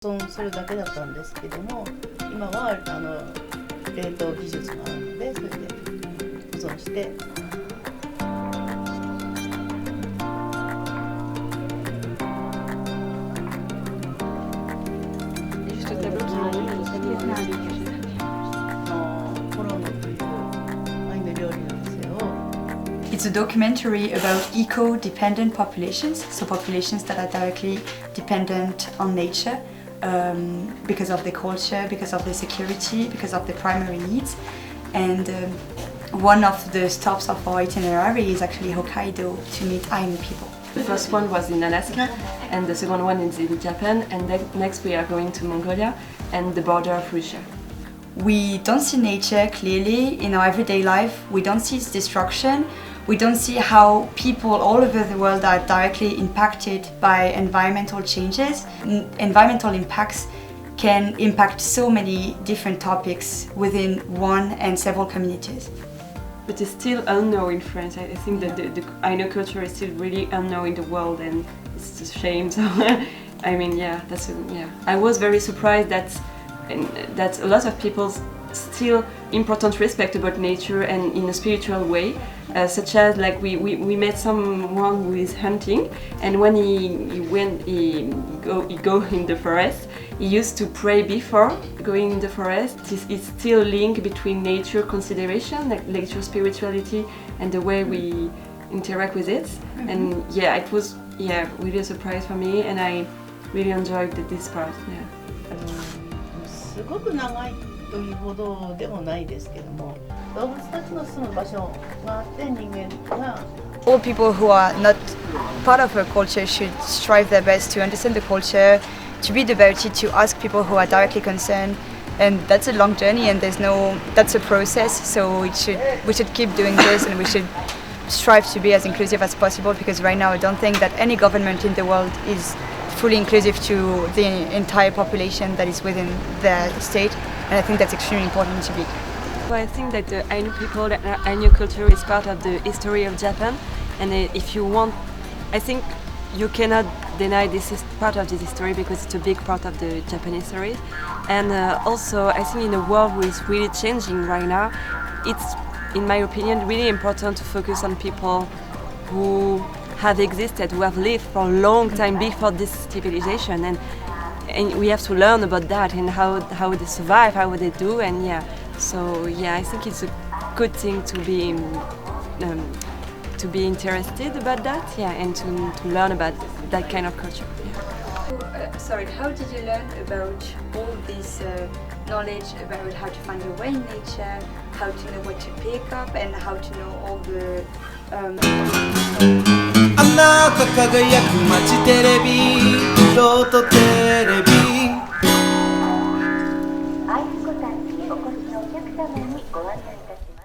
保存するだけだったんですけども、今は冷凍技術があるので、それで保存して。It's a documentary about eco-dependent populations, so populations that are directly dependent on nature because of their culture, because of their security, because of their primary needs. And one of the stops of our itinerary is actually Hokkaido to meet Ainu people. The first one was in Alaska, and the second one is in Japan, and next we are going to Mongolia and the border of Russia. We don't see nature clearly in our everyday life. We don't see its destruction. We don't see how people all over the world are directly impacted by environmental changes. Environmental impacts can impact so many different topics within one and several communities. But it's still unknown in France. I think that the Ainu culture is still really unknown in the world, and it's a shame. So, I mean, yeah, I was very surprised that a lot of people still important respect about nature and in a spiritual way, such as like we met someone who is hunting, and when he go in the forest, he used to pray before going in the forest. It's still a link between nature consideration, like nature spirituality, and the way we interact with it. And yeah, it was really a surprise for me, and I really enjoyed this part. Yeah. すごく長いというほどでもないですけども、動物たちの住む場所があって人間が All people who are not part of a culture should strive their best to understand the culture, to read about it, to ask people who are directly concerned. And that's a long journey, and that's a process. So we should keep doing this, and we should strive to be as inclusive as possible, because right now I don't think that any government in the world is fully inclusive to the entire population that is within their state, and I think that's extremely important to be. So I think that the Ainu people, Ainu culture is part of the history of Japan, and if you want, I think you cannot deny this is part of this history because it's a big part of the Japanese history. And also, I think in a world which is really changing right now, it's, in my opinion, really important to focus on people who have existed, who have lived for a long time before this civilization, and we have to learn about that and how they survive, how they do, and yeah. So yeah, I think it's a good thing to be interested about that, yeah, and to learn about that kind of culture. Yeah. Sorry, how did you learn about all this knowledge about how to find your way in nature, how to know what to pick up, and how to know all the あなた輝く街テレビ、道東テレビ